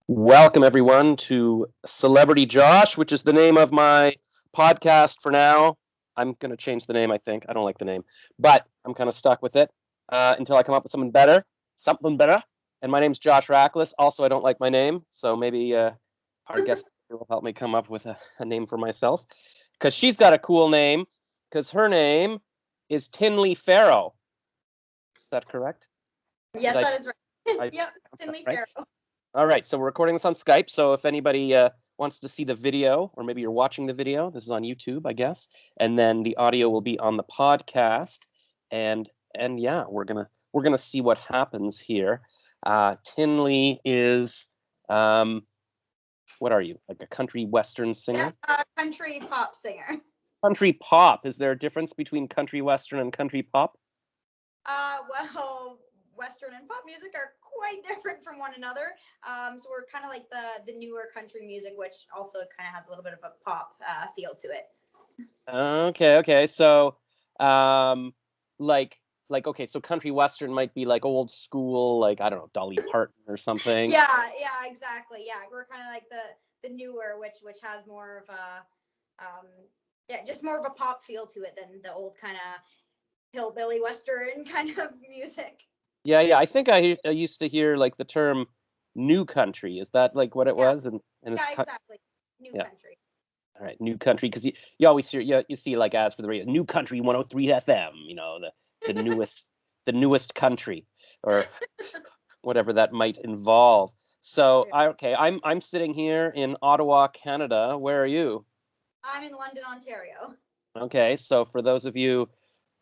Welcome, everyone, to Celebrity Josh, which is the name of my podcast for now. I'm going to change the name, I think. I don't like the name, but I'm kind of stuck with it until I come up with something better. Something better. And my name's Josh Rachlis. Also, I don't like my name, so maybe our guest will help me come up with a name for myself. Because she's got a cool name, because her name is Tinley Farrow. Is that correct? Yes, that is right. Yep, Tinley Farrow. All right, so we're recording this on Skype. So if anybody wants to see the video, or maybe you're watching the video, this is on YouTube, I guess, and then the audio will be on the podcast. And yeah, we're gonna see what happens here. Tinley is what are you, like a country western singer? Yeah, country pop singer. Country pop. Is there a difference between country western and country pop? Well, western and pop music are quite different from one another. So we're kind of like the newer country music, which also kind of has a little bit of a pop feel to it. Okay. So, okay, so country western might be like old school, like I don't know, Dolly Parton or something. Yeah, exactly. Yeah, we're kind of like the newer, which has more of a just more of a pop feel to it than the old kind of hillbilly western kind of music. Yeah. I think I used to hear like the term new country. Is that like what it was? And exactly. New country. All right, new country, because you always hear you see like ads for the radio, new country 103 FM, the newest country or whatever that might involve. So I'm sitting here in Ottawa, Canada. Where are you? I'm in London, Ontario. Okay, so for those of you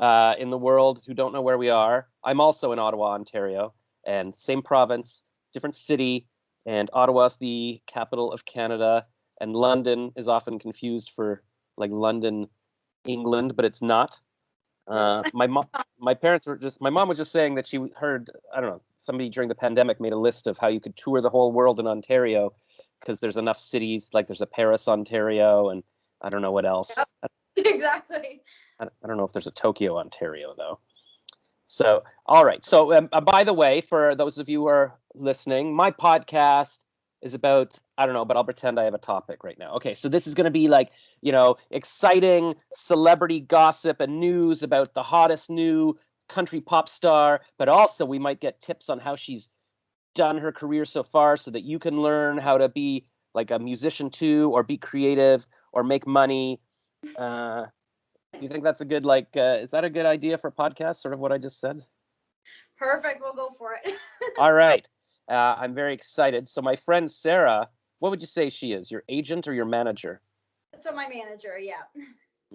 in the world who don't know where we are, I'm also in Ottawa, Ontario, and same province, different city, and Ottawa's the capital of Canada, and London is often confused for like London, England, but it's not. My mom was just saying that she heard, I don't know, somebody during the pandemic made a list of how you could tour the whole world in Ontario because there's enough cities, like there's a Paris, Ontario, and I don't know what else. Yep. Exactly. I don't know if there's a Tokyo, Ontario, though. So, all right. So, by the way, for those of you who are listening, my podcast is about, I don't know, but I'll pretend I have a topic right now. Okay, so this is going to be like, exciting celebrity gossip and news about the hottest new country pop star, but also we might get tips on how she's done her career so far so that you can learn how to be like a musician too, or be creative, or make money. Do you think that's a good, is that a good idea for a podcast, sort of what I just said? Perfect. We'll go for it. All right. I'm very excited. So my friend Sarah, what would you say she is? Your agent or your manager? So my manager, yeah.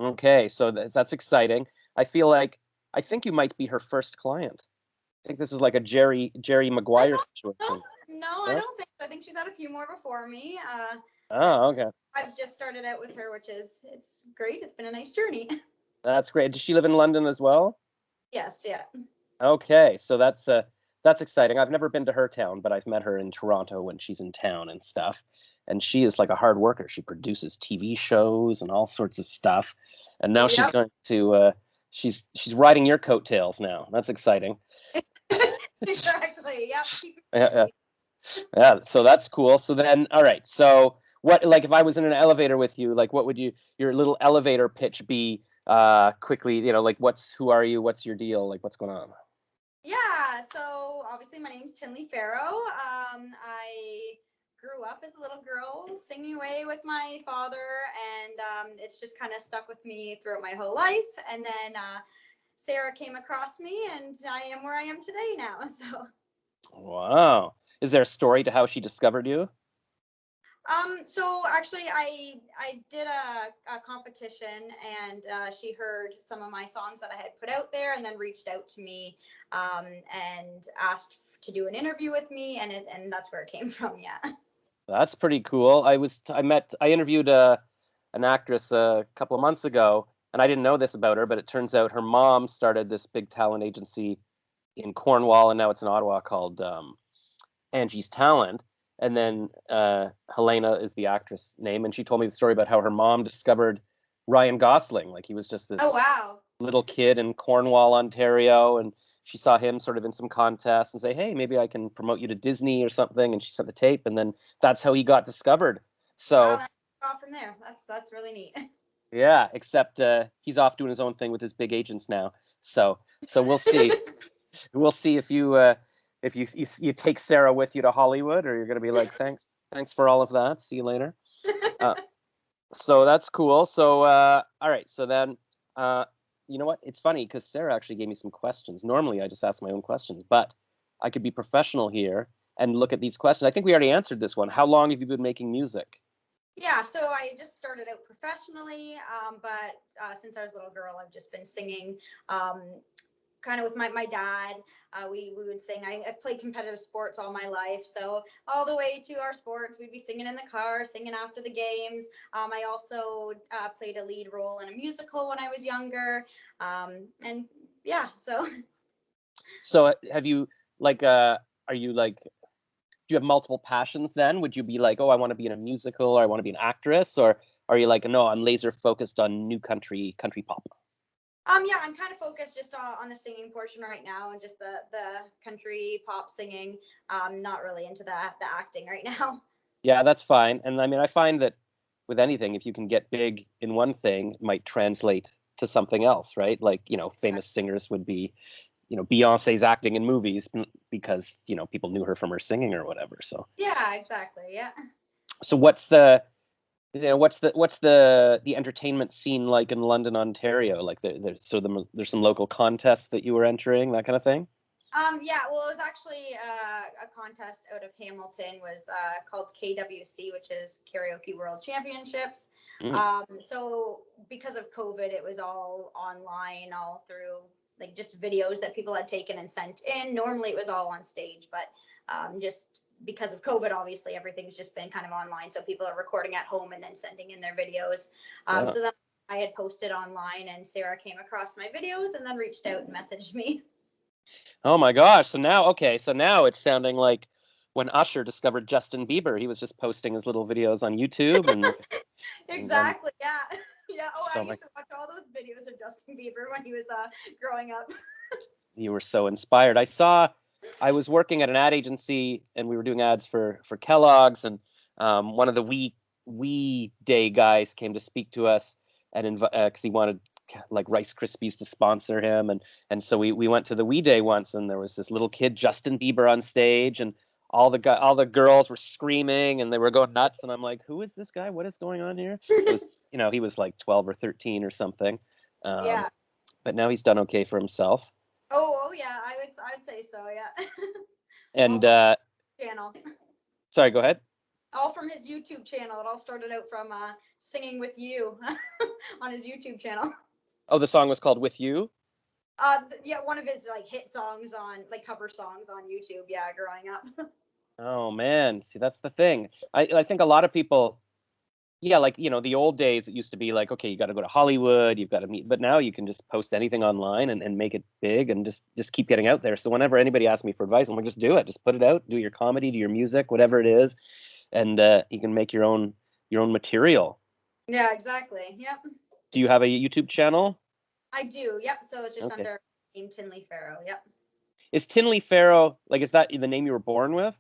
Okay, so that's exciting. I think you might be her first client. I think this is like a Jerry Maguire situation. No, I don't think so. I think she's had a few more before me. Okay. I've just started out with her, it's great. It's been a nice journey. That's great. Does she live in London as well? Yes, yeah. Okay, so that's exciting. I've never been to her town, but I've met her in Toronto when she's in town and stuff. And she is like a hard worker. She produces TV shows and all sorts of stuff. And now she's going to she's riding your coattails now. That's exciting. Exactly. Yep. Yeah. So that's cool. So then, all right. So what, like, if I was in an elevator with you, like, what would your little elevator pitch be? Quickly, like, who are you? What's your deal? Like, what's going on? Yeah. So obviously, my name's Tinley Farrow. I grew up as a little girl singing away with my father, and it's just kind of stuck with me throughout my whole life. And then Sarah came across me, and I am where I am today now. So. Wow. Is there a story to how she discovered you? So actually, I did a competition, and she heard some of my songs that I had put out there, and then reached out to me and asked to do an interview with me, and that's where it came from. Yeah. That's pretty cool. I interviewed an actress a couple of months ago, and I didn't know this about her, but it turns out her mom started this big talent agency in Cornwall, and now it's in Ottawa, called Angie's Talent. And then Helena is the actress name, and she told me the story about how her mom discovered Ryan Gosling. Like, he was just this little kid in Cornwall, Ontario, and she saw him sort of in some contests and say, hey, maybe I can promote you to Disney or something. And she sent the tape, and then that's how he got discovered. So off from there. That's really neat. yeah, except he's off doing his own thing with his big agents now. So we'll see. We'll see if you take Sarah with you to Hollywood, or you're going to be like, thanks for all of that. See you later. So that's cool. So all right. So then you know what? It's funny because Sarah actually gave me some questions. Normally I just ask my own questions, but I could be professional here and look at these questions. I think we already answered this one. How long have you been making music? Yeah, so I just started out professionally, but since I was a little girl, I've just been singing, kind of with my dad. We would sing. I've played competitive sports all my life, so all the way to our sports, we'd be singing in the car, singing after the games. I also played a lead role in a musical when I was younger, and yeah, so. So have you are you do you have multiple passions then? Would you be like, oh, I want to be in a musical, or I want to be an actress, or are you like, no, I'm laser focused on new country pop? Yeah, I'm kind of focused just on the singing portion right now, and just the country pop singing. Not really into the acting right now. Yeah, that's fine. And I mean, I find that with anything, if you can get big in one thing, it might translate to something else, right? Like, famous singers would be, Beyonce's acting in movies because, people knew her from her singing or whatever. So Yeah, exactly. Yeah. so what's the entertainment scene like in London, Ontario? Like there's some local contests that you were entering, that kind of thing? Yeah, well, it was actually a contest out of Hamilton, was called KWC, which is Karaoke World Championships. So because of COVID, it was all online, all through like just videos that people had taken and sent in. Normally it was all on stage, but just because of COVID, obviously everything's just been kind of online. So people are recording at home and then sending in their videos. So then I had posted online, and Sarah came across my videos and then reached out and messaged me. Oh my gosh. So now it's sounding like when Usher discovered Justin Bieber. He was just posting his little videos on YouTube and Exactly. Yeah. Yeah. Oh, I so used to watch all those videos of Justin Bieber when he was growing up. you were so inspired. I was working at an ad agency and we were doing ads for Kellogg's, and one of the We Day guys came to speak to us and because he wanted like Rice Krispies to sponsor him, and so we went to the We Day once, and there was this little kid Justin Bieber on stage, and all the girls were screaming and they were going nuts, and I'm like, who is this guy? What is going on here? It was he was like 12 or 13 or something, Yeah. but now he's done okay for himself. Oh yeah. I would say so. Yeah. And Channel. sorry, go ahead. All from his YouTube channel. It all started out from singing with you on his YouTube channel. Oh, the song was called With You? Yeah, one of his like hit songs on like cover songs on YouTube. Yeah, growing up. Oh man, see that's the thing. I think a lot of people, yeah, like the old days it used to be like, okay, you got to go to Hollywood, you've got to meet, but now you can just post anything online and make it big and just keep getting out there. So whenever anybody asks me for advice, I'm like, just do it, just put it out, do your comedy, do your music, whatever it is, and you can make your own material. Yeah, exactly. Yep. Do you have a YouTube channel? I do. Yep. So it's just Okay. under name Tinley Farrow. Yep. Is Tinley Farrow, like, is that the name you were born with?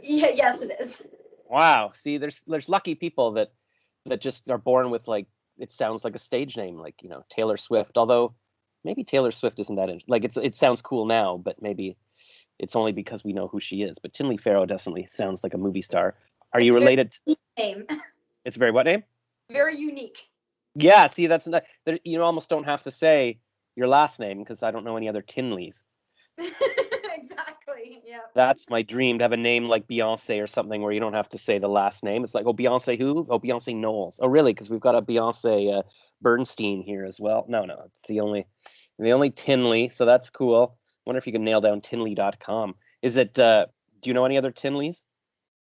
Yeah. Yes, it is. Wow. See, there's lucky people that just are born with like, it sounds like a stage name, like Taylor Swift. Although maybe Taylor Swift isn't that like it sounds cool now, but maybe it's only because we know who she is. But Tinley Farrow definitely sounds like a movie star. Are you related? Name. It's very what name? Very unique. Yeah. See, that's not, you almost don't have to say your last name because I don't know any other Tinleys. Exactly. Yeah. That's my dream, to have a name like Beyonce or something where you don't have to say the last name. It's like, oh, Beyonce who? Oh, Beyonce Knowles. Oh, really? Because we've got a Beyonce Bernstein here as well. No, it's the only Tinley. So that's cool. Wonder if you can nail down Tinley.com. Is it? Do you know any other Tinleys?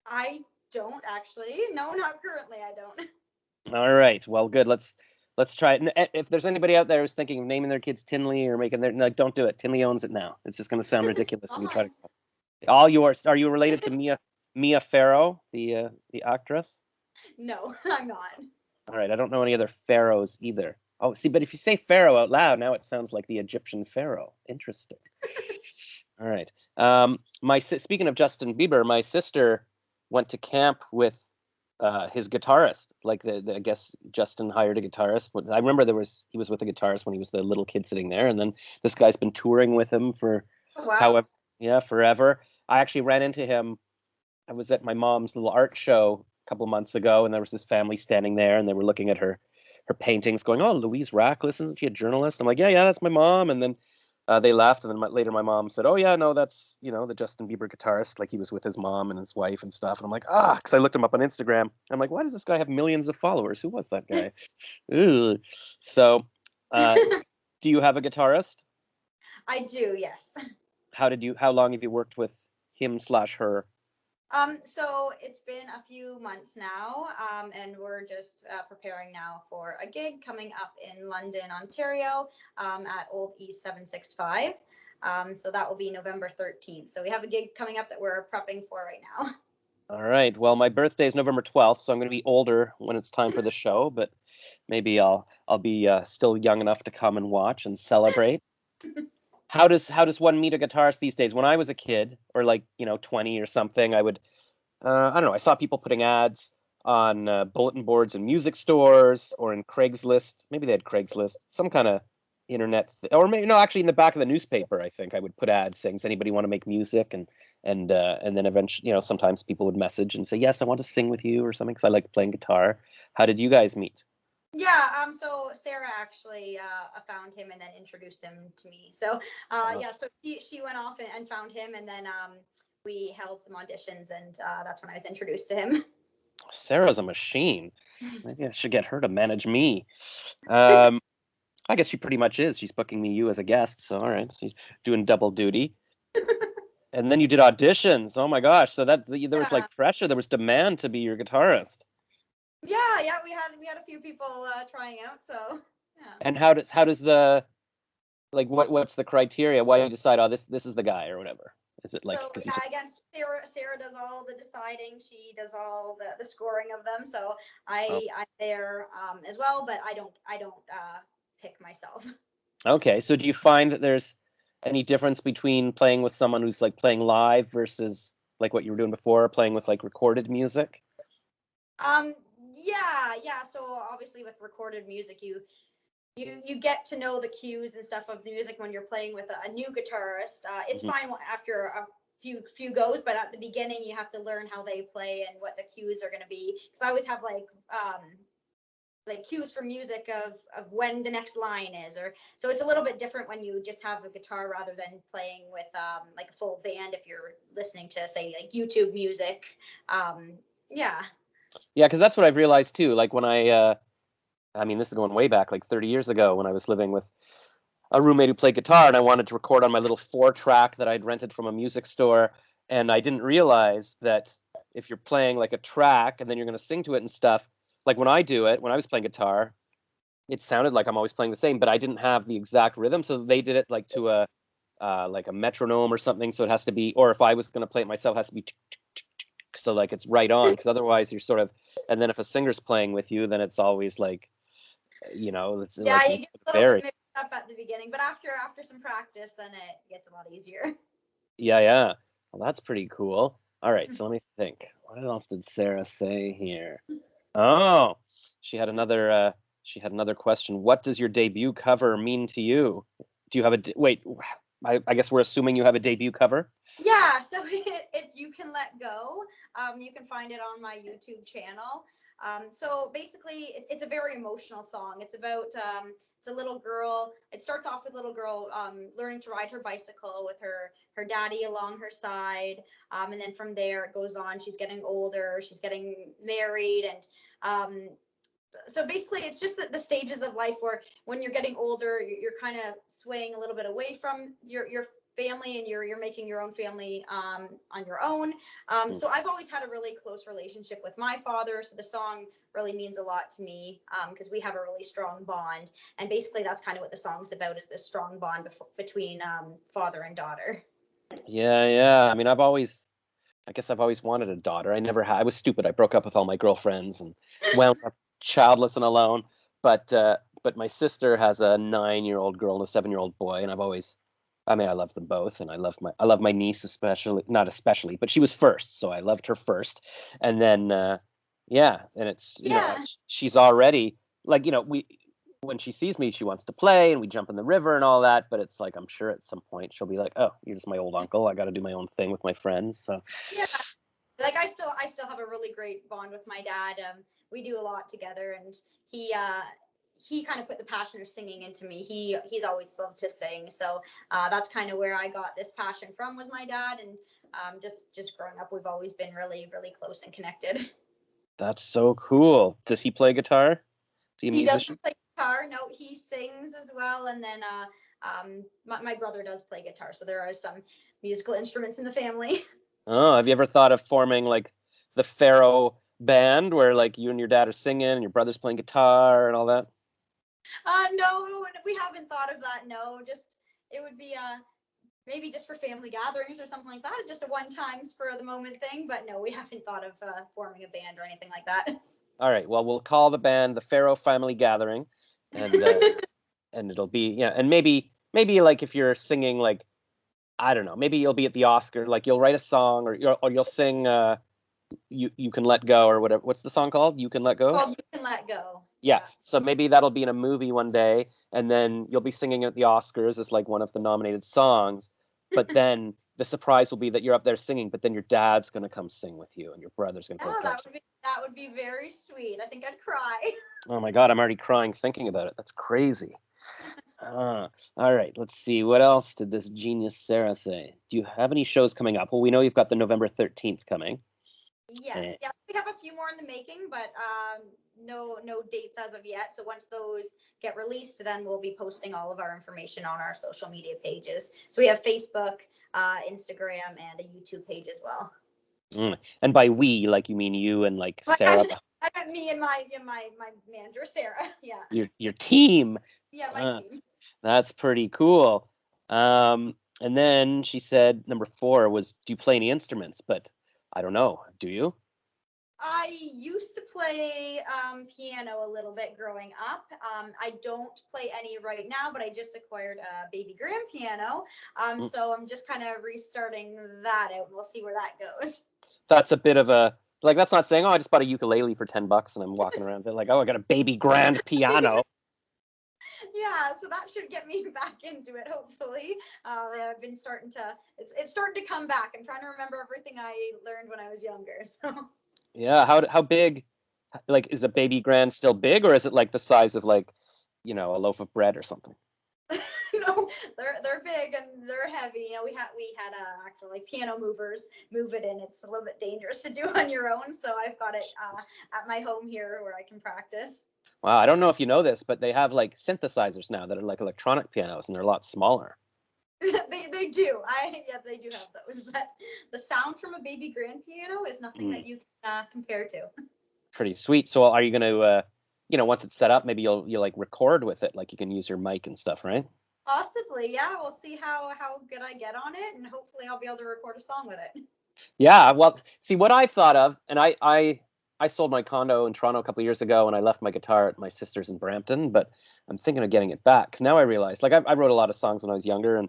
I don't actually. No, not currently. I don't. All right. Well, good. Let's try it. And if there's anybody out there who's thinking of naming their kids Tinley or making their, no, don't do it. Tinley owns it now. It's just going to sound ridiculous if you try to. All yours. Are you related to Mia Farrow, the actress? No, I'm not. All right. I don't know any other Pharaohs either. Oh, see, but if you say Pharaoh out loud, now it sounds like the Egyptian Pharaoh. Interesting. All right. Speaking of Justin Bieber, my sister went to camp with his guitarist. Like I guess Justin hired a guitarist. I remember he was with a guitarist when he was the little kid sitting there, and then this guy's been touring with him for Oh, wow. however, yeah, forever. I actually ran into him. I was at my mom's little art show a couple months ago, and there was this family standing there, and they were looking at her paintings, going, "Oh, Louise Rachlis, isn't she a journalist?" I'm like, "Yeah, that's my mom." And then they left, and then later my mom said, "Oh yeah, no, that's the Justin Bieber guitarist. Like he was with his mom and his wife and stuff." And I'm like, because I looked him up on Instagram. I'm like, why does this guy have millions of followers? Who was that guy? Ugh. So, do you have a guitarist? I do, yes. How long have you worked with him/her? So it's been a few months now, and we're just preparing now for a gig coming up in London, Ontario, at Old East 765. So that will be November 13th. So we have a gig coming up that we're prepping for right now. All right. Well, my birthday is November 12th, so I'm going to be older when it's time for the show, but maybe I'll be still young enough to come and watch and celebrate. How does one meet a guitarist these days? When I was a kid, or like 20 or something, I would I don't know. I saw people putting ads on bulletin boards in music stores or in Craigslist. Maybe they had Craigslist, some kind of internet, or maybe no, actually in the back of the newspaper. I think I would put ads saying, "Does anybody want to make music?" And then eventually, sometimes people would message and say, "Yes, I want to sing with you" or something because I like playing guitar. How did you guys meet? Yeah, so Sarah actually found him and then introduced him to me. So yeah, so she went off and found him, and then we held some auditions, and that's when I was introduced to him. Sarah's a machine. Maybe I should get her to manage me. I guess she pretty much is. She's booking you as a guest. So all right, she's doing double duty. And then you did auditions. Oh my gosh! So there was like pressure. There was demand to be your guitarist. Yeah, we had a few people trying out. So yeah. And how does like what's the criteria? Why do you decide, oh, this is the guy or whatever? Is it like So because yeah, I guess Sarah does all the deciding. She does all the scoring of them. So I'm there as well, but I don't pick myself. Okay, so do you find that there's any difference between playing with someone who's like playing live versus like what you were doing before, playing with like recorded music? Um, yeah. So obviously with recorded music, you get to know the cues and stuff of the music when you're playing with a new guitarist. It's fine after a few goes, but at the beginning you have to learn how they play and what the cues are going to be. Because I always have like cues for music of when the next line is, or so it's a little bit different when you just have a guitar rather than playing with like a full band if you're listening to say like YouTube music. Yeah. Yeah, because that's what I've realized too. Like when I mean, this is going way back, like 30 years ago, when I was living with a roommate who played guitar, and I wanted to record on my little 4-track that I'd rented from a music store, and I didn't realize that if you're playing like a track and then you're going to sing to it and stuff, like when I was playing guitar, it sounded like I'm always playing the same, but I didn't have the exact rhythm, so they did it like to a like a metronome or something, so it has to be, or if I was going to play it myself, it has to be so like it's right on, because otherwise you're sort of, and then if a singer's playing with you, then it's always like, it's Yeah, like you get a little bit mixed up at the beginning, but after some practice, then it gets a lot easier. Yeah. Well, that's pretty cool. All right, so let me think. What else did Sarah say here? Oh, she had another question. What does your debut cover mean to you? Do you have wait? I guess we're assuming you have a debut cover. Yeah, so it's You Can Let Go. You can find it on my YouTube channel. So basically, it's a very emotional song. It's about it's a little girl. It starts off with a little girl learning to ride her bicycle with her daddy along her side, and then from there it goes on. She's getting older. She's getting married, and so basically it's just the stages of life where when you're getting older, you're kind of swaying a little bit away from your family, and you're making your own family on your own. So I've always had a really close relationship with my father, so the song really means a lot to me because we have a really strong bond, and basically that's kind of what the song's about, is this strong bond between father and daughter. Yeah. I mean, I guess I've always wanted a daughter. I never had. I was stupid. I broke up with all my girlfriends and wound up childless and alone. But but my sister has a 9-year-old girl and a 7-year-old boy, and I love them both, and I love my niece especially, not especially, but she was first, so I loved her first, and then yeah, and it's Yeah. she's already like when she sees me, she wants to play, and we jump in the river and all that, but it's like I'm sure at some point she'll be like, oh, you're just my old uncle. I got to do my own thing with my friends, so. Yeah. Like I still have a really great bond with my dad. We do a lot together, and he kind of put the passion of singing into me. He's always loved to sing, so that's kind of where I got this passion from, was my dad. And just growing up, we've always been really, really close and connected. That's so cool. Does he play guitar? Is he a He doesn't musician? play guitar. No, he sings as well. And then my brother does play guitar, so there are some musical instruments in the family. Oh, have you ever thought of forming like the Farrow band where like you and your dad are singing and your brother's playing guitar and all that? No, we haven't thought of that. No, just it would be maybe just for family gatherings or something like that. Just a one-time spur of the moment thing. But no, we haven't thought of forming a band or anything like that. All right. Well, we'll call the band the Farrow Family Gathering, and and it'll be and maybe like if you're singing like I don't know, maybe you'll be at the Oscar, like you'll write a song or you'll sing you can let go or whatever. What's the song called? You Can Let Go? Called You Can Let Go. Yeah. So maybe that'll be in a movie one day, and then you'll be singing at the Oscars as like one of the nominated songs. But then the surprise will be that you're up there singing, but then your dad's gonna come sing with you, and your brother's gonna Oh, come. that would be very sweet. I think I'd cry. Oh my God, I'm already crying thinking about it. That's crazy. All right, let's see. What else did this genius Sarah say? Do you have any shows coming up? Well, we know you've got the November 13th coming. Yes, yeah, we have a few more in the making, but no dates as of yet. So once those get released, then we'll be posting all of our information on our social media pages. So we have Facebook, Instagram, and a YouTube page as well. And by we, like you mean you and like Sarah? I got me and my manager Sarah. Yeah. Your team. Yeah, my team. That's pretty cool. And then she said number 4 was, do you play any instruments? But I don't know. Do you? I used to play piano a little bit growing up. I don't play any right now, but I just acquired a baby grand piano. So I'm just kind of restarting that out, and we'll see where that goes. That's a bit of a like. That's not saying, oh, I just bought a ukulele for $10 and I'm walking around like, oh, I got a baby grand piano. Yeah, so that should get me back into it. Hopefully, I've been starting to. It's starting to come back. I'm trying to remember everything I learned when I was younger. So. Yeah, how big? Like, is a baby grand still big, or is it like the size of like, a loaf of bread or something? No, they're big and they're heavy. We had actual like piano movers move it in. It's a little bit dangerous to do on your own, so I've got it at my home here where I can practice. Wow, I don't know if you know this, but they have like synthesizers now that are like electronic pianos, and they're a lot smaller. They do. They do have those, but the sound from a baby grand piano is nothing that you can compare to. Pretty sweet. So are you going to, once it's set up, maybe you'll like record with it, like you can use your mic and stuff, right? Possibly, yeah. We'll see how good I get on it, and hopefully I'll be able to record a song with it. Yeah, well, see what I thought of, and I sold my condo in Toronto a couple of years ago, and I left my guitar at my sister's in Brampton, but I'm thinking of getting it back because now I realize, like, I wrote a lot of songs when I was younger, and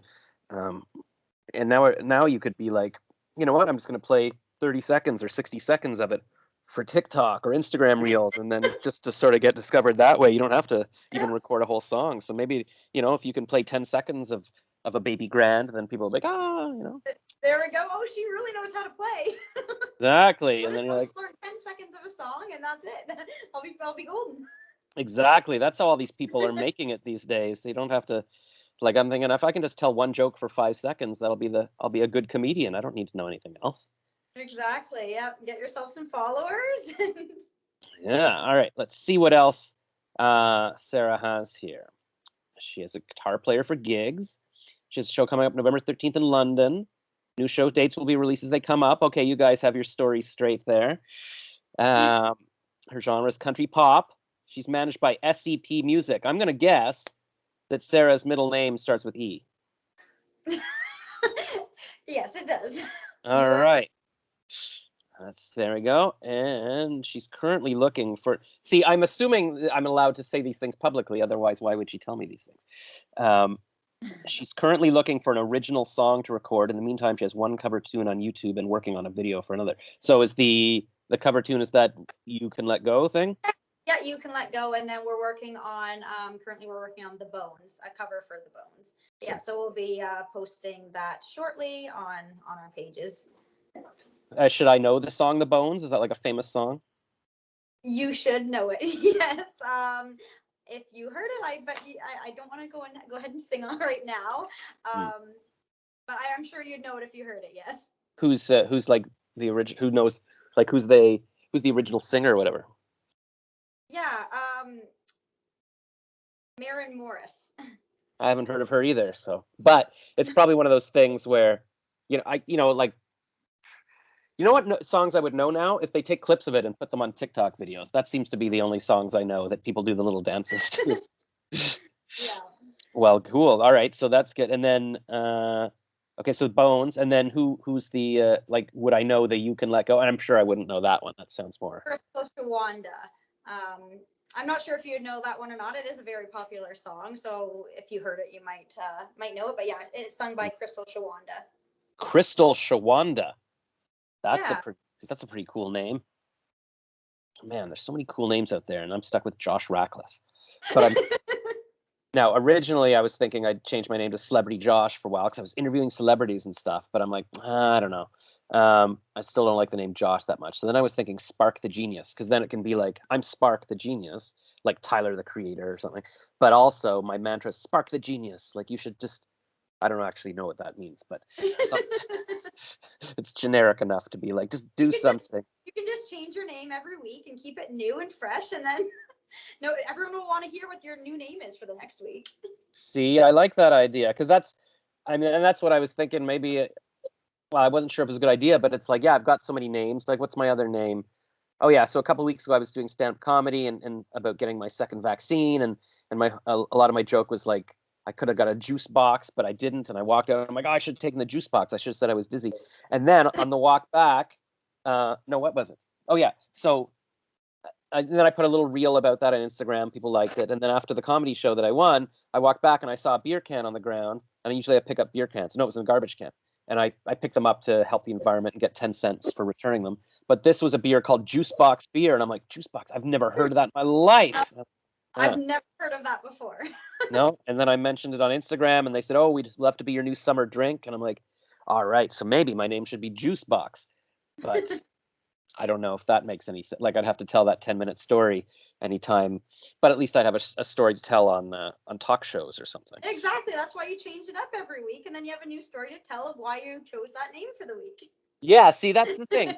now you could be like, you know what, I'm just going to play 30 seconds or 60 seconds of it for TikTok or Instagram Reels, and then just to sort of get discovered that way. You don't have to even record a whole song. So maybe, if you can play 10 seconds of a baby grand, then people will be like, There we go. Oh, she really knows how to play. Exactly. And then you're like, learn 10 seconds of a song and that's it. I'll be golden. Exactly. That's how all these people are making it these days. They don't have to, like, I'm thinking if I can just tell one joke for 5 seconds, I'll be a good comedian. I don't need to know anything else. Exactly. Yep. Get yourself some followers. Yeah. All right. Let's see what else Sarah has here. She is a guitar player for gigs. She has a show coming up November 13th in London. New show dates will be released as they come up. Okay, you guys have your story straight there. Her genre is country pop. She's managed by SCP Music. I'm going to guess that Sarah's middle name starts with E. Yes, it does. All right. There we go. And she's currently looking for. See, I'm assuming I'm allowed to say these things publicly. Otherwise, why would she tell me these things? She's currently looking for an original song to record. In the meantime, she has one cover tune on YouTube and working on a video for another. So is the cover tune is that You Can Let Go thing? Yeah, You Can Let Go, and then we're working on currently we're working on The Bones, a cover for The Bones. Yeah, so we'll be posting that shortly on our pages. Should I know the song The Bones? Is that like a famous song? You should know it. Yes. If you heard it, I don't want to go ahead and sing on right now. But I'm sure you'd know it if you heard it. Yes. Who's like the original? Who knows? Like who's the original singer or whatever? Yeah. Maren Morris. I haven't heard of her either. So, but it's probably one of those things where, like. You know what songs I would know now? If they take clips of it and put them on TikTok videos. That seems to be the only songs I know that people do the little dances to. Yeah. Well, cool. All right, so that's good. And then, okay, so Bones, and then who's the like? Would I know the You Can Let Go? And I'm sure I wouldn't know that one. That sounds more. Crystal Shawanda. I'm not sure if you would know that one or not. It is a very popular song, so if you heard it, you might know it. But yeah, it's sung by Crystal Shawanda. Crystal Shawanda. That's Yeah. That's a pretty cool name. Man, there's so many cool names out there, and I'm stuck with Josh Rachlis. But now originally I was thinking I'd change my name to Celebrity Josh for a while because I was interviewing celebrities and stuff. But I'm like, I don't know. I still don't like the name Josh that much. So then I was thinking Spark the Genius, because then it can be like I'm Spark the Genius, like Tyler the Creator or something. But also my mantra is Spark the Genius. Like you should just. I don't actually know what that means, but it's generic enough to be like, just do something. You can just change your name every week and keep it new and fresh, and then no, everyone will want to hear what your new name is for the next week. See, I like that idea because and that's what I was thinking. Maybe, well, I wasn't sure if it was a good idea, but it's like, yeah, I've got so many names. Like, what's my other name? Oh yeah, so a couple of weeks ago I was doing stand-up comedy and about getting my second vaccine, and a lot of my joke was like, I could have got a juice box, but I didn't. And I walked out. I'm like, oh, I should have taken the juice box. I should have said I was dizzy. And then on the walk back, no, what was it? Oh, yeah. So then I put a little reel about that on Instagram. People liked it. And then after the comedy show that I won, I walked back and I saw a beer can on the ground. And usually I pick up beer cans. No, it was in a garbage can. And I picked them up to help the environment and get 10 cents for returning them. But this was a beer called Juice Box Beer. And I'm like, Juice Box? I've never heard of that in my life. I've never heard of that before. No, and then I mentioned it on Instagram, and they said, "Oh, we'd love to be your new summer drink." And I'm like, "All right, so maybe my name should be Juice Box," but I don't know if that makes any sense. Like, I'd have to tell that 10-minute story anytime, but at least I'd have a story to tell on talk shows or something. Exactly, that's why you change it up every week, and then you have a new story to tell of why you chose that name for the week. Yeah, see, that's the thing,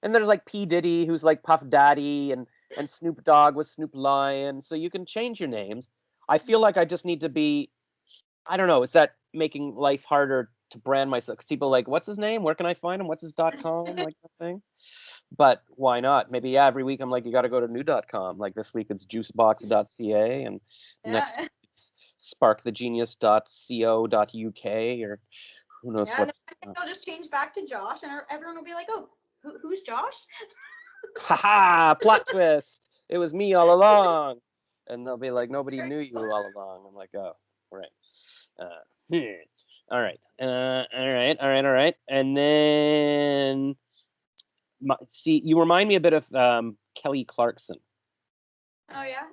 and there's like P Diddy, who's like Puff Daddy, and Snoop Dogg was Snoop Lion, so you can change your names. I feel like I just need to be, I don't know, is that making life harder to brand myself? People like, what's his name? Where can I find him? What's his .com? Like that thing. But why not? Maybe, yeah, every week I'm like, you got to go to new.com. Like this week it's juicebox.ca, and next week it's sparkthegenius.co.uk, or who knows what's. I'll just change back to Josh, and everyone will be like, oh, who's Josh? Haha, plot twist. It was me all along. And they'll be like, nobody knew you all along. I'm like, oh, right. All right. All right. And then, see, you remind me a bit of Kelly Clarkson. Oh, yeah?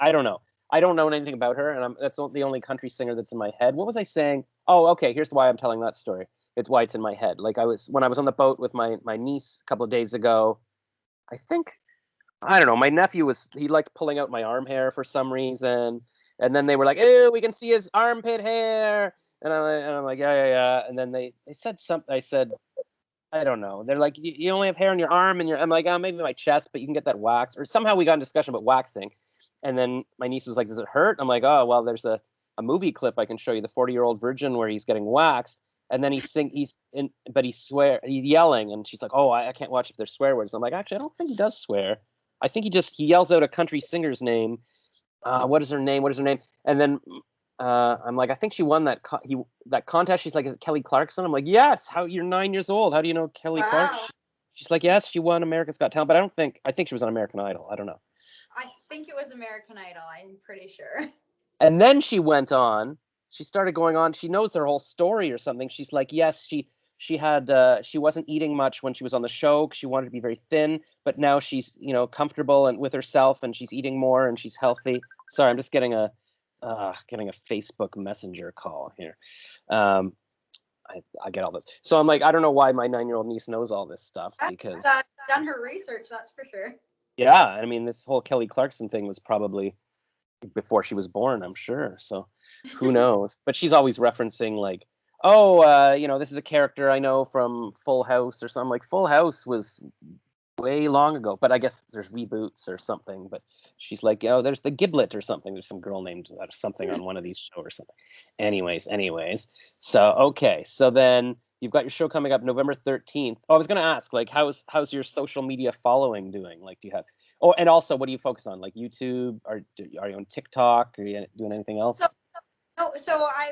I don't know. I don't know anything about her, and that's the only country singer that's in my head. What was I saying? Oh, okay, here's why I'm telling that story. It's why it's in my head. Like, when I was on the boat with my niece a couple of days ago, I don't know, my nephew he liked pulling out my arm hair for some reason. And then they were like, "Oh, we can see his armpit hair." And I'm like, yeah. And then they said something. I said, I don't know. They're like, you only have hair on your arm, and I'm like, oh, maybe my chest, but you can get that waxed. Or somehow we got in discussion about waxing. And then my niece was like, does it hurt? I'm like, oh, well, there's a movie clip I can show you, The 40-Year-Old Virgin, where he's getting waxed. And then he's yelling. And she's like, oh, I can't watch if there's swear words. I'm like, actually, I don't think he does swear. I think he yells out a country singer's name. What is her name? And then I'm like, I think she won that contest. She's like, is it Kelly Clarkson? I'm like, yes. How, you're 9 years old. How do you know Kelly Clarkson? She's like, yes, she won America's Got Talent, but I think she was on American Idol. I don't know. I think it was American Idol. I'm pretty sure. And then she went on. She started going on. She knows their whole story or something. She's like, yes, she wasn't eating much when she was on the show because she wanted to be very thin, but now she's comfortable and with herself, and she's eating more and she's healthy. Sorry, I'm just getting a Facebook Messenger call here. I get all this. So I'm like, I don't know why my 9-year-old niece knows all this stuff because Done her research, that's for sure. yeah, I mean, this whole Kelly Clarkson thing was probably before she was born, I'm sure. So who knows? But she's always referencing like, oh, this is a character I know from Full House or something. Like Full House was way long ago, but I guess there's reboots or something. But she's like, oh, there's the Giblet or something. There's some girl named something on one of these shows or something. Anyways. So okay, so then you've got your show coming up November 13th. Oh, I was gonna ask, like, how's your social media following doing? Like, do you have? Oh, and also, what do you focus on? Like YouTube? Are you on TikTok? Are you doing anything else? So I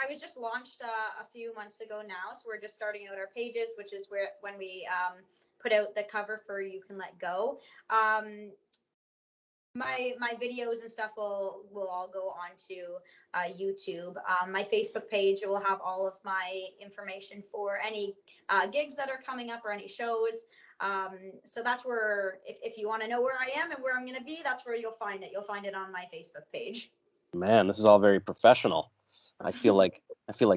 was just launched a few months ago now. So we're just starting out our pages, which is when we put out the cover for You Can Let Go. My videos and stuff will all go onto YouTube. My Facebook page will have all of my information for any gigs that are coming up or any shows. So that's where, if you want to know where I am and where I'm going to be, that's where you'll find it. You'll find it on my Facebook page. Man, this is all very professional. I feel like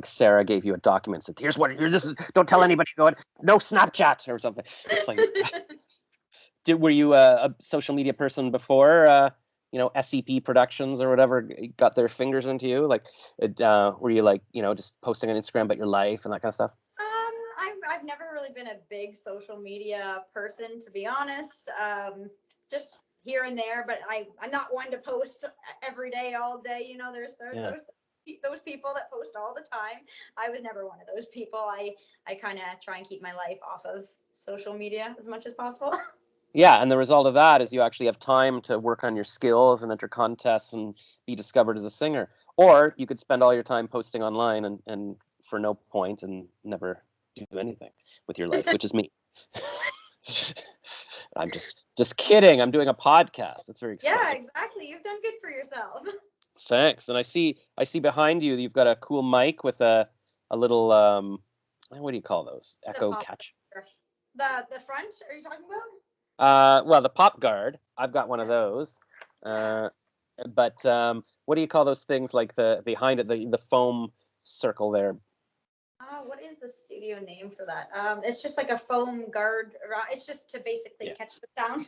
Sarah gave you a document. Said, "Here's what. This is. Don't tell anybody. No Snapchat or something." It's like, were you a social media person before? SCP Productions or whatever got their fingers into you. Like, were you like just posting on Instagram about your life and that kind of stuff? I've never really been a big social media person, to be honest. Just here and there, but I'm not one to post every day, all day. There's those people that post all the time. I was never one of those people. I kind of try and keep my life off of social media as much as possible. Yeah, and the result of that is you actually have time to work on your skills and enter contests and be discovered as a singer. Or you could spend all your time posting online and for no point and never do anything with your life, which is me. I'm just kidding. I'm doing a podcast. That's very exciting. Yeah, exactly. You've done good for yourself. Thanks. And I see behind you you've got a cool mic with a little what do you call those? Echo catch. The front, are you talking about? Well, the pop guard. I've got one of those. But what do you call those things like the behind it, the foam circle there? What is the studio name for that? It's just like a foam guard around. It's just to basically catch the sound.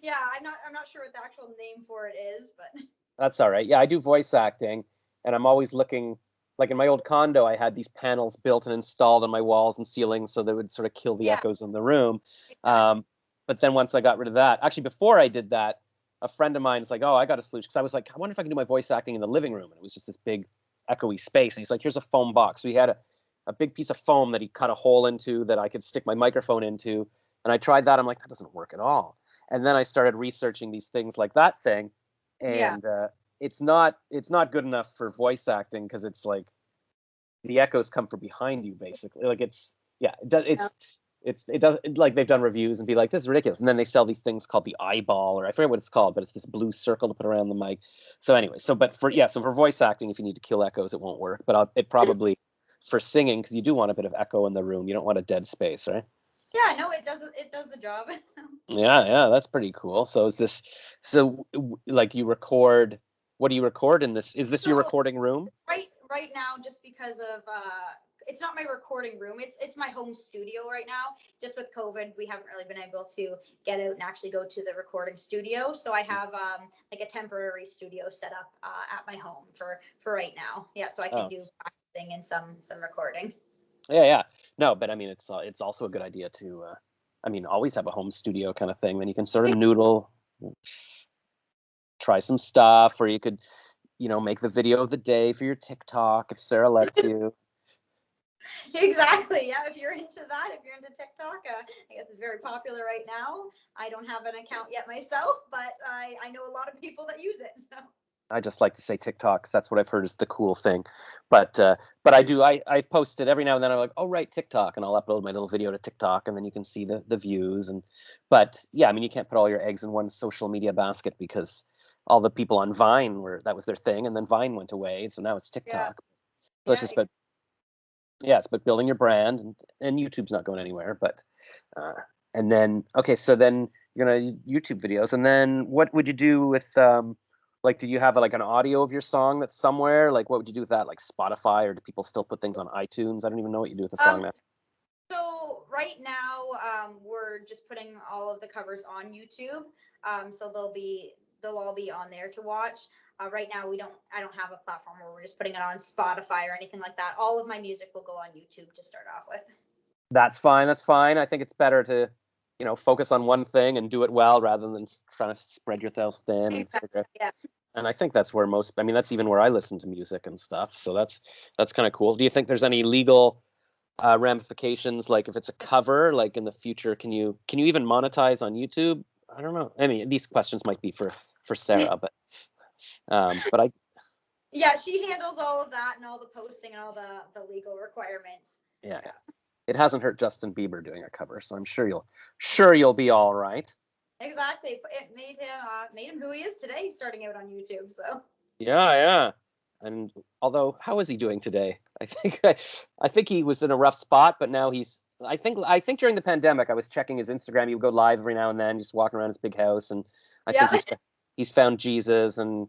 Yeah, I'm not sure what the actual name for it is, but that's all right. Yeah, I do voice acting, and I'm always looking. Like in my old condo, I had these panels built and installed on my walls and ceilings, so they would sort of kill the echoes in the room. Exactly. But then once I got rid of that, actually before I did that, a friend of mine's like, "Oh, I got a solution," because I was like, "I wonder if I can do my voice acting in the living room," and it was just this big, echoey space. And he's like, "Here's a foam box." So he had a big piece of foam that he cut a hole into that I could stick my microphone into, and I tried that. I'm like, that doesn't work at all. And then I started researching these things like that thing, and it's not good enough for voice acting because it's like the echoes come from behind you basically. Like it does like they've done reviews and be like, this is ridiculous, and then they sell these things called the eyeball, or I forget what it's called, but it's this blue circle to put around the mic. So anyway, so for voice acting, if you need to kill echoes, it won't work, but it probably for singing, because you do want a bit of echo in the room, you don't want a dead space, right? Yeah, no, it does the job. Yeah, that's pretty cool. So like you record, what do you record in this? Is this your recording room? Right now, just because of it's not my recording room. It's my home studio right now. Just with COVID, we haven't really been able to get out and actually go to the recording studio. So I have like a temporary studio set up at my home for right now. Yeah, so I can do practicing and some recording. Yeah. No, but I mean, it's also a good idea to, always have a home studio kind of thing. Then you can sort of noodle, try some stuff, or you could, make the video of the day for your TikTok if Sarah lets you. Exactly. Yeah, if you're into that, if you're into TikTok, I guess it's very popular right now. I don't have an account yet myself, but I know a lot of people that use it. So. I just like to say TikTok 'cause that's what I've heard is the cool thing. But I post it every now and then. I'm like, oh right, TikTok, and I'll upload my little video to TikTok, and then you can see the views. But yeah, I mean, you can't put all your eggs in one social media basket because all the people on Vine that was their thing, and then Vine went away, so now it's Yeah. TikTok. So it's Yeah. just about yeah, it's about building your brand, and YouTube's not going anywhere. But and then okay, so then you're gonna YouTube videos, and then what would you do with like, do you have like an audio of your song that's somewhere? Like, what would you do with that? Like Spotify, or do people still put things on iTunes? I don't even know what you do with a song now. So right now, we're just putting all of the covers on YouTube. So they'll all be on there to watch. Right now, I don't have a platform where we're just putting it on Spotify or anything like that. All of my music will go on YouTube to start off with. That's fine. That's fine. I think it's better to, focus on one thing and do it well rather than trying to spread yourself thin and Exactly. figure. Yeah. And I think that's where I mean, that's even where I listen to music and stuff. So that's kind of cool. Do you think there's any legal ramifications, like if it's a cover, like in the future, can you even monetize on YouTube? I don't know. I mean, these questions might be for Sarah, but I Yeah, she handles all of that and all the posting and all the legal requirements. yeah. It hasn't hurt Justin Bieber doing a cover, so I'm sure you'll be all right. Exactly. It made him who he is today, starting out on YouTube. So Yeah. And although, how is he doing today? I think he was in a rough spot, but now I think during the pandemic, I was checking his Instagram. He would go live every now and then, just walking around his big house, and I yeah, think he's found Jesus, and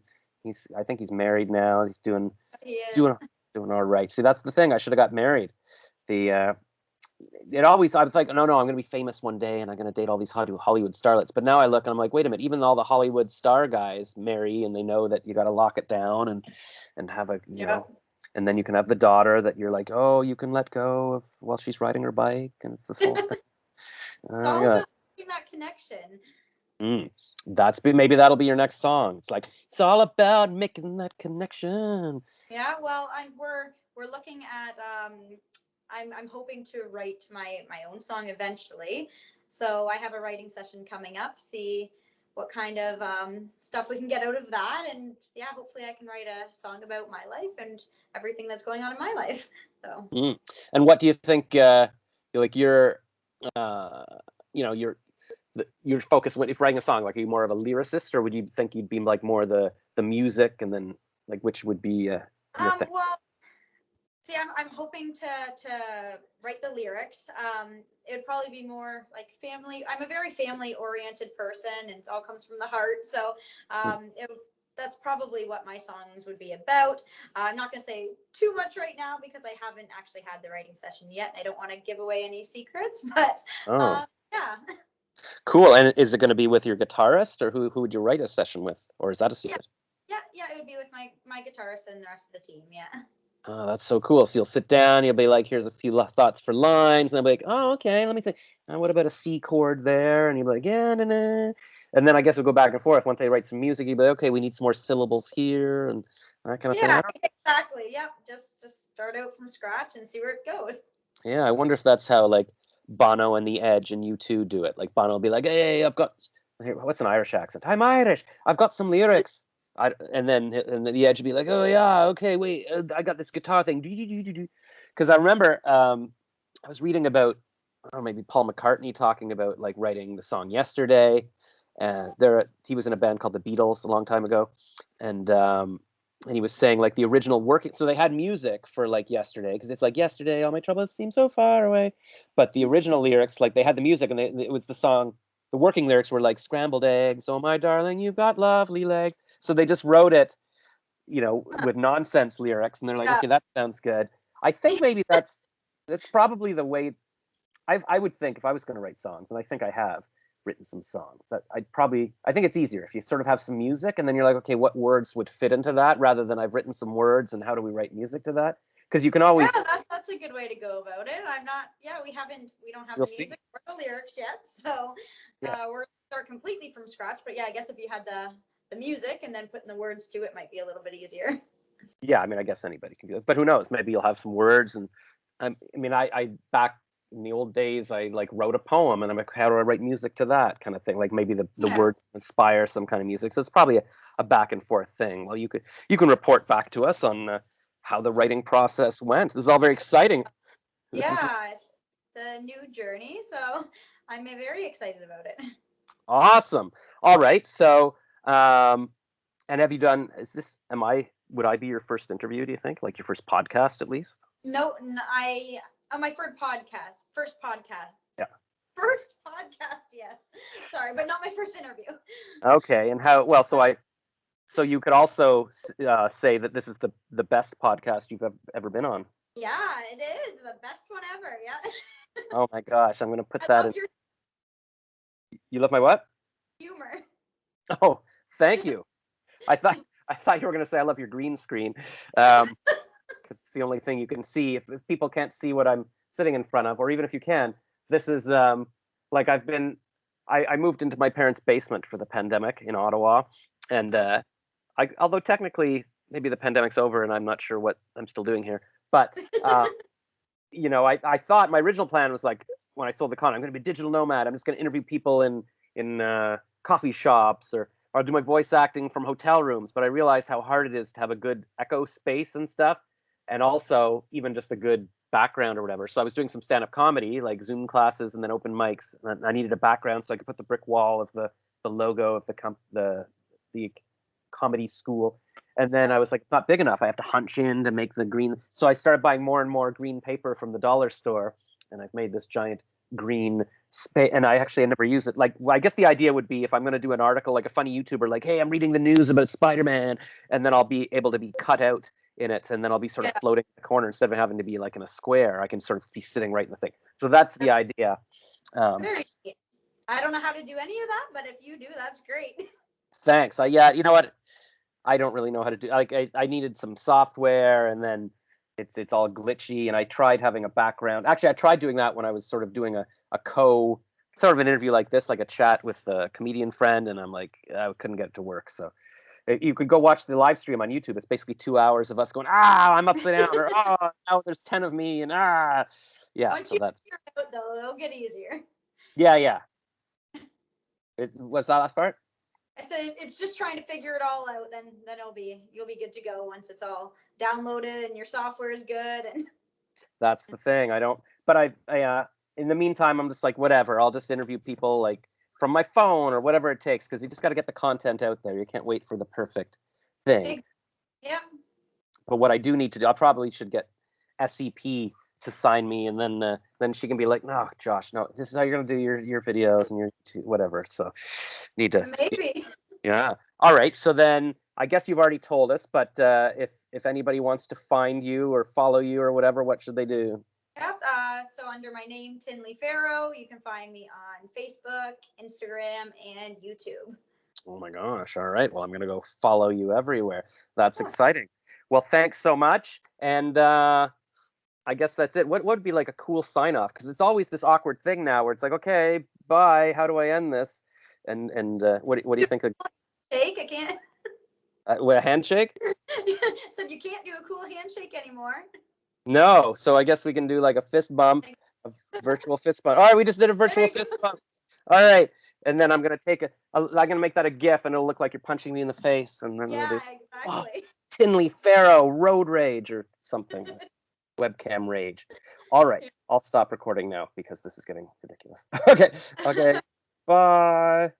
I think he's married now. He's doing he is. doing all right. See, that's the thing. I should have got married. The I was like, no, I'm going to be famous one day, and I'm going to date all these Hollywood starlets. But now I look, and I'm like, wait a minute. Even all the Hollywood star guys marry, and they know that you got to lock it down and have a and then you can have the daughter that you're like, oh, you can let go of while she's riding her bike, and it's this whole thing. It's all about making that connection. Maybe that'll be your next song. It's like, it's all about making that connection. Yeah, well, we're looking at I'm hoping to write my own song eventually. So I have a writing session coming up. See what kind of stuff we can get out of that, and yeah, hopefully I can write a song about my life and everything that's going on in my life. So. And what do you think? Like your focus if writing a song, like, are you more of a lyricist, or would you think you'd be like more the music, and then like which would be your thing? Well, see, I'm hoping to write the lyrics. It would probably be more like family. I'm a very family oriented person, and it all comes from the heart. So that's probably what my songs would be about. I'm not going to say too much right now because I haven't actually had the writing session yet. I don't want to give away any secrets, but yeah. Cool. And is it going to be with your guitarist, or who would you write a session with, or is that a secret? Yeah, it would be with my guitarist and the rest of the team. Yeah. Oh, that's so cool. So you'll sit down, you'll be like, here's a few thoughts for lines, and I'll be like, oh, okay, let me think. What about a C chord there? And you'll be like, yeah, nah. And then I guess we'll go back and forth. Once they write some music, you'll be like, okay, we need some more syllables here, and that kind of thing. Yeah, exactly. Yep. Just start out from scratch and see where it goes. Yeah, I wonder if that's how like Bono and The Edge and U2 do it. Like Bono will be like, hey, I've got, what's an Irish accent? I'm Irish. I've got some lyrics. And then The Edge would be like, oh yeah, okay, wait, I got this guitar thing. Because I remember I was reading about, I don't know, maybe Paul McCartney talking about like writing the song Yesterday. He was in a band called the Beatles a long time ago, and he was saying like the original working. So they had music for like Yesterday, because it's like, yesterday all my troubles seem so far away. But the original lyrics, like they had the music, and it was the song. The working lyrics were like scrambled eggs. Oh my darling, you've got lovely legs. So they just wrote it, with nonsense lyrics, and they're like, okay, that sounds good. I think maybe that's probably the way. I would think if I was going to write songs, and I think I have written some songs, that I think it's easier if you sort of have some music, and then you're like, okay, what words would fit into that, rather than I've written some words and how do we write music to that? Because you can always that's a good way to go about it. We don't have the music or the lyrics yet, so we're start completely from scratch. But yeah, I guess if you had the music and then putting the words to it might be a little bit easier. Yeah, I mean, I guess anybody can do it, but who knows? Maybe you'll have some words, and I in the old days, I like wrote a poem, and I'm like, how do I write music to that kind of thing? Like maybe the word inspire some kind of music. So it's probably a back and forth thing. Well, you can report back to us on how the writing process went. This is all very exciting. It's a new journey, so I'm very excited about it. Awesome. All right. So, and have you done? Would I be your first interview? Do you think, like your first podcast, at least? No, my first podcast. Yeah. First podcast, yes. Sorry, but not my first interview. Okay. And how? Well, so you could also say that this is the best podcast you've ever been on. Yeah, it is the best one ever. Yeah. Oh my gosh, I'm gonna put I that love in. your You love my what? humor. Oh, thank you. I thought you were gonna say I love your green screen, because it's the only thing you can see. If people can't see what I'm sitting in front of, or even if you can, this is like I moved into my parents' basement for the pandemic in Ottawa, and although technically maybe the pandemic's over and I'm not sure what I'm still doing here, but I thought my original plan was like when I sold the con, I'm going to be a digital nomad. I'm just going to interview people in coffee shops, or I'll do my voice acting from hotel rooms. But I realized how hard it is to have a good echo space and stuff, and also even just a good background or whatever. So I was doing some stand-up comedy, like Zoom classes and then open mics. And I needed a background so I could put the brick wall of the logo of the comedy school. And then I was like, it's not big enough. I have to hunch in to make the green. So I started buying more and more green paper from the dollar store, and I've made this giant green space. And I never use it. Like, well, I guess the idea would be if I'm going to do an article, like a funny YouTuber, like, hey, I'm reading the news about Spider-Man, and then I'll be able to be cut out in it, and then I'll be sort of floating in the corner instead of having to be like in a square. I can sort of be sitting right in the thing. So that's the idea. I don't know how to do any of that, but if you do, that's great. Thanks. You know what? I don't really know how to do. Like, I needed some software, and then it's all glitchy. And I tried having a background. Actually, I tried doing that when I was sort of doing a sort of an interview like this, like a chat with a comedian friend, and I'm like, I couldn't get it to work. So you could go watch the live stream on YouTube. It's basically 2 hours of us going, I'm upside down, or now there's 10 of me, and yeah. Once so that's figure it out, though, it'll get easier. yeah. What's that last part? I said it's just trying to figure it all out. Then you'll be good to go once it's all downloaded and your software is good. And that's the thing. But in the meantime, I'm just like, whatever. I'll just interview people like from my phone or whatever it takes, because you just got to get the content out there. You can't wait for the perfect thing. Yeah. But what I do need to do, I probably should get SCP to sign me, and then she can be like, no, Josh, no, this is how you're gonna do your videos and your whatever. So need to maybe. Yeah. All right. So then I guess you've already told us, but if anybody wants to find you or follow you or whatever, what should they do? Yep. So under my name, Tinley Farrow, you can find me on Facebook, Instagram, and YouTube. Oh my gosh. All right. Well, I'm gonna go follow you everywhere. That's exciting. Well, thanks so much. And I guess that's it. What would be like a cool sign off? Because it's always this awkward thing now where it's like, okay, bye. How do I end this? And what do you think? Handshake, I can't. A handshake? So you can't do a cool handshake anymore. No. So I guess we can do like a fist bump, a virtual fist bump. All right, we just did a virtual fist bump. All right. And then I'm gonna I'm gonna make that a GIF, and it'll look like you're punching me in the face, and then we'll do, exactly. Tinley Farrow road rage or something. Webcam rage. All right, I'll stop recording now because this is getting ridiculous. Okay. Bye.